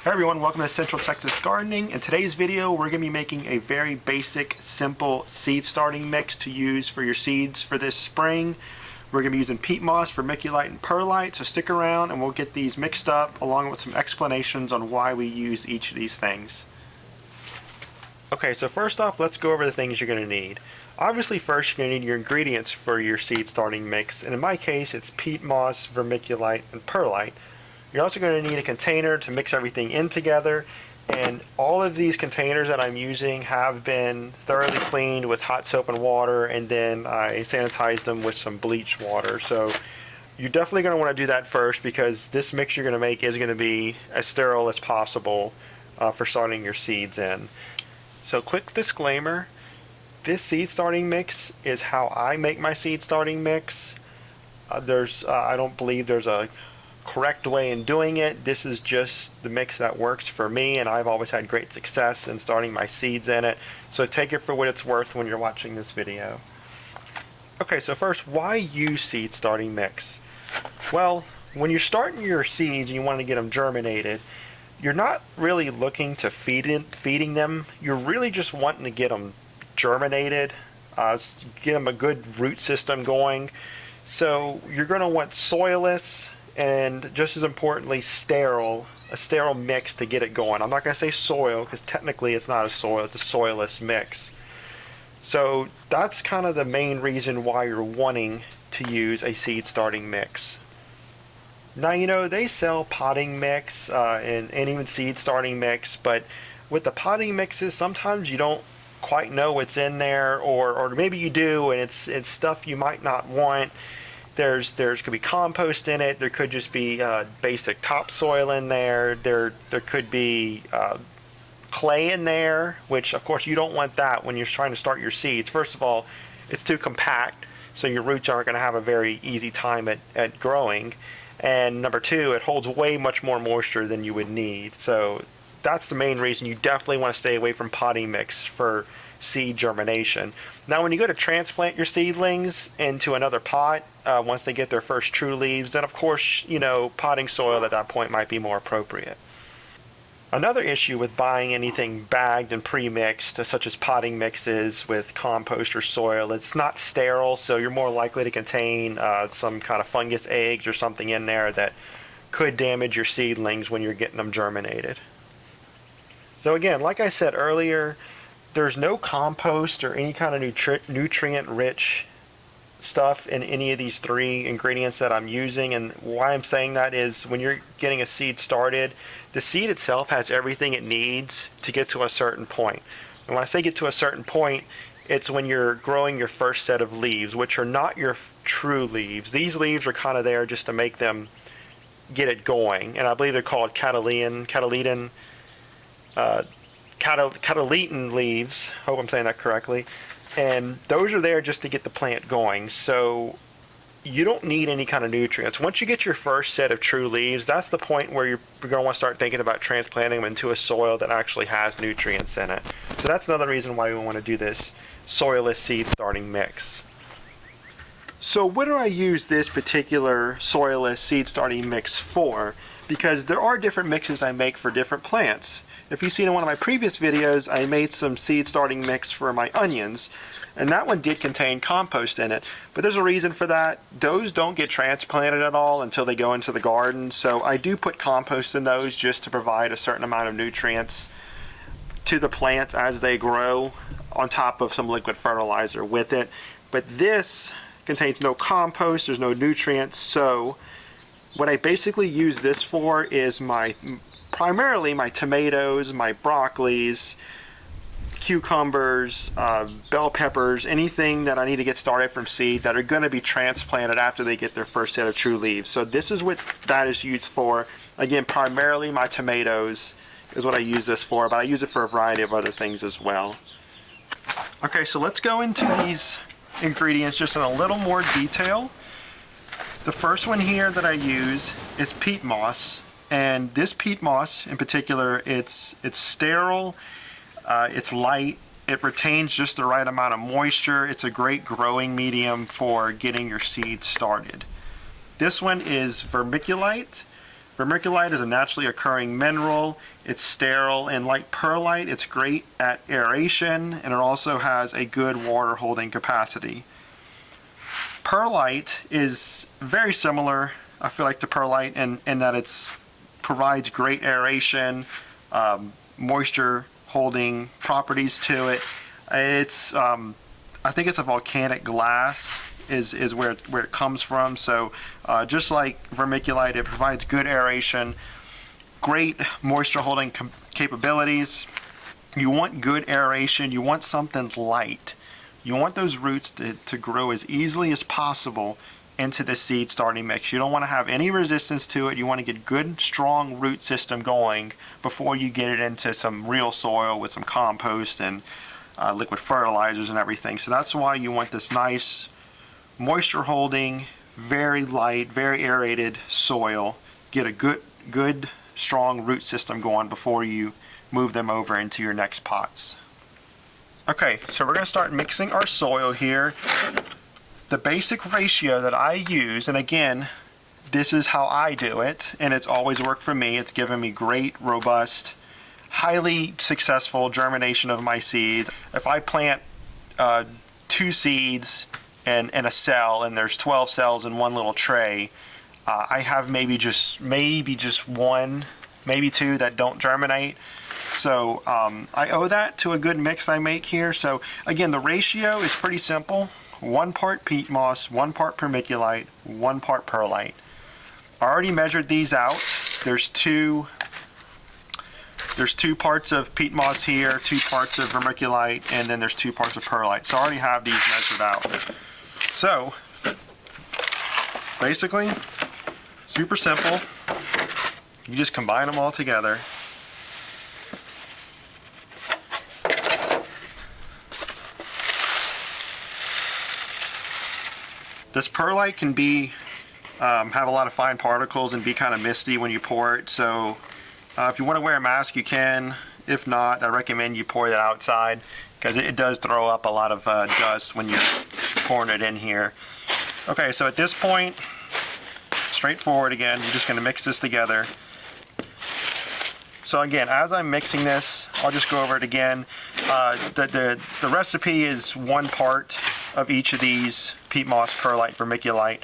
Hey everyone, welcome to Central Texas Gardening. In today's video, we're going to be making a very basic, simple seed starting mix to use for your seeds for this spring. We're going to be using peat moss, vermiculite, and perlite, so stick around and we'll get these mixed up along with some explanations on why we use each of these things. Okay, so first off, let's go over the things you're going to need. Obviously, first you're going to need your ingredients for your seed starting mix, and in my case, it's peat moss, vermiculite, and perlite. You're also going to need a container to mix everything in together, and all of these containers that I'm using have been thoroughly cleaned with hot soap and water, and then I sanitized them with some bleach water. So you're definitely going to want to do that first, because this mix you're going to make is going to be as sterile as possible for starting your seeds in. So quick disclaimer, this seed starting mix is how I make my seed starting mix. I don't believe there's a correct way in doing it. This is just the mix that works for me, and I've always had great success in starting my seeds in it. So take it for what it's worth when you're watching this video. Okay, so first, why use seed starting mix? Well, when you're starting your seeds and you want to get them germinated, you're not really looking to feeding them. You're really just wanting to get them germinated, get them a good root system going. So you're going to want soilless, and just as importantly, a sterile mix to get it going. I'm not going to say soil, because technically it's not a soil, it's a soilless mix. So that's kind of the main reason why you're wanting to use a seed starting mix. Now, you know, they sell potting mix and even seed starting mix, but with the potting mixes, sometimes you don't quite know what's in there, or maybe you do, and it's stuff you might not want. There could be compost in it. There could just be basic topsoil in there. There could be clay in there, which of course you don't want that when you're trying to start your seeds. First of all, it's too compact, so your roots aren't going to have a very easy time at growing. And number two, it holds way much more moisture than you would need. So that's the main reason you definitely want to stay away from potting mix for seed germination. Now, when you go to transplant your seedlings into another pot, once they get their first true leaves, then of course, you know, potting soil at that point might be more appropriate. Another issue with buying anything bagged and pre-mixed, such as potting mixes with compost or soil, it's not sterile, so you're more likely to contain some kind of fungus eggs or something in there that could damage your seedlings when you're getting them germinated. So again, like I said earlier, there's no compost or any kind of nutrient-rich stuff in any of these three ingredients that I'm using. And why I'm saying that is, when you're getting a seed started, the seed itself has everything it needs to get to a certain point. And when I say get to a certain point, it's when you're growing your first set of leaves, which are not your true leaves. These leaves are kind of there just to make them get it going. And I believe they're called catalytin leaves, hope I'm saying that correctly, and those are there just to get the plant going. So you don't need any kind of nutrients. Once you get your first set of true leaves, that's the point where you're going to want to start thinking about transplanting them into a soil that actually has nutrients in it. So that's another reason why we want to do this soilless seed starting mix. So what do I use this particular soilless seed starting mix for? Because there are different mixes I make for different plants. If you've seen in one of my previous videos, I made some seed starting mix for my onions, and that one did contain compost in it. But there's a reason for that. Those don't get transplanted at all until they go into the garden, so I do put compost in those just to provide a certain amount of nutrients to the plants as they grow, on top of some liquid fertilizer with it. But this contains no compost, there's no nutrients, so what I basically use this for is primarily my tomatoes, my broccolis, cucumbers, bell peppers, anything that I need to get started from seed that are going to be transplanted after they get their first set of true leaves. So this is what that is used for. Again, primarily my tomatoes is what I use this for, but I use it for a variety of other things as well. Okay, so let's go into these ingredients just in a little more detail. The first one here that I use is peat moss. And this peat moss in particular, it's sterile, it's light, it retains just the right amount of moisture. It's a great growing medium for getting your seeds started. This one is vermiculite. Vermiculite is a naturally occurring mineral. It's sterile, and like perlite, it's great at aeration, and it also has a good water holding capacity. Perlite is very similar, I feel like, to perlite in that it provides great aeration, moisture holding properties to it. It's I think it's a volcanic glass is where it comes from. So just like vermiculite, it provides good aeration, great moisture holding capabilities. You want good aeration. You want something light. You want those roots to grow as easily as possible into the seed starting mix. You don't want to have any resistance to it. You want to get good, strong root system going before you get it into some real soil with some compost and liquid fertilizers and everything. So that's why you want this nice moisture holding, very light, very aerated soil. Get a good strong root system going before you move them over into your next pots. Okay, so we're going to start mixing our soil here. The basic ratio that I use, and again, this is how I do it, and it's always worked for me. It's given me great, robust, highly successful germination of my seeds. If I plant 2 seeds in a cell, and there's 12 cells in one little tray, I have maybe just 1, maybe 2 that don't germinate. So I owe that to a good mix I make here. So again, the ratio is pretty simple. 1 part peat moss, 1 part vermiculite, 1 part perlite. I already measured these out. There's two parts of peat moss here, 2 parts of vermiculite, and then there's 2 parts of perlite. So I already have these measured out. So basically, super simple. You just combine them all together. This perlite can be have a lot of fine particles and be kind of misty when you pour it. So if you want to wear a mask, you can. If not, I recommend you pour it outside because it does throw up a lot of dust when you're pouring it in here. Okay, so at this point, straightforward again. You're just going to mix this together. So again, as I'm mixing this, I'll just go over it again. The recipe is 1 part of each of these: peat moss, perlite, vermiculite.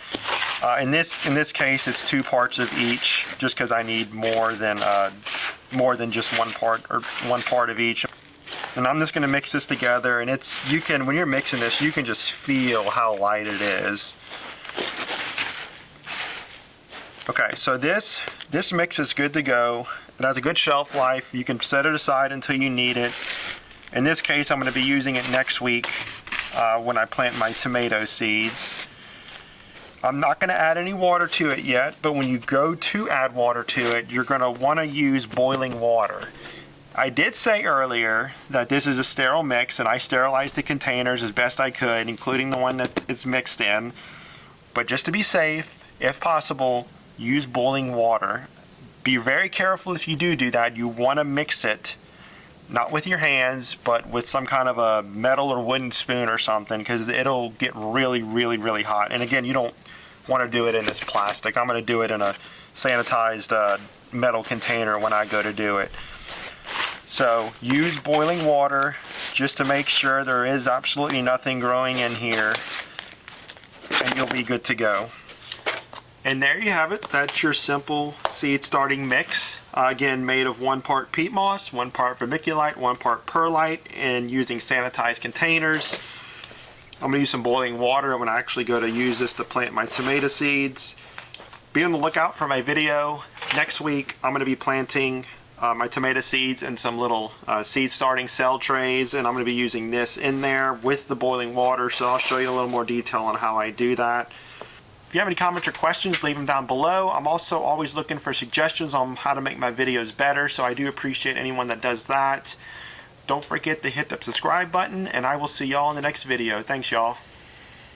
In this case, it's 2 parts of each, just because I need more than just 1 part, or 1 part of each. And I'm just going to mix this together, and when you're mixing this, you can just feel how light it is. Okay, so this mix is good to go. It has a good shelf life. You can set it aside until you need it. In this case, I'm going to be using it next week when I plant my tomato seeds. I'm not going to add any water to it yet, but when you go to add water to it, you're going to want to use boiling water. I did say earlier that this is a sterile mix, and I sterilized the containers as best I could, including the one that it's mixed in. But just to be safe, if possible, use boiling water. Be very careful if you do that. You want to mix it, not with your hands, but with some kind of a metal or wooden spoon or something, because it'll get really, really, really hot. And again, you don't want to do it in this plastic. I'm going to do it in a sanitized metal container when I go to do it. So use boiling water just to make sure there is absolutely nothing growing in here, and you'll be good to go. And there you have it. That's your simple seed starting mix. Again, made of 1 part peat moss, 1 part vermiculite, 1 part perlite, and using sanitized containers. I'm going to use some boiling water when I actually go to use this to plant my tomato seeds. Be on the lookout for my video. Next week, I'm going to be planting my tomato seeds in some little seed starting cell trays, and I'm going to be using this in there with the boiling water, so I'll show you a little more detail on how I do that. If you have any comments or questions, leave them down below. I'm also always looking for suggestions on how to make my videos better, so I do appreciate anyone that does that. Don't forget to hit the subscribe button, and I will see y'all in the next video. Thanks, y'all.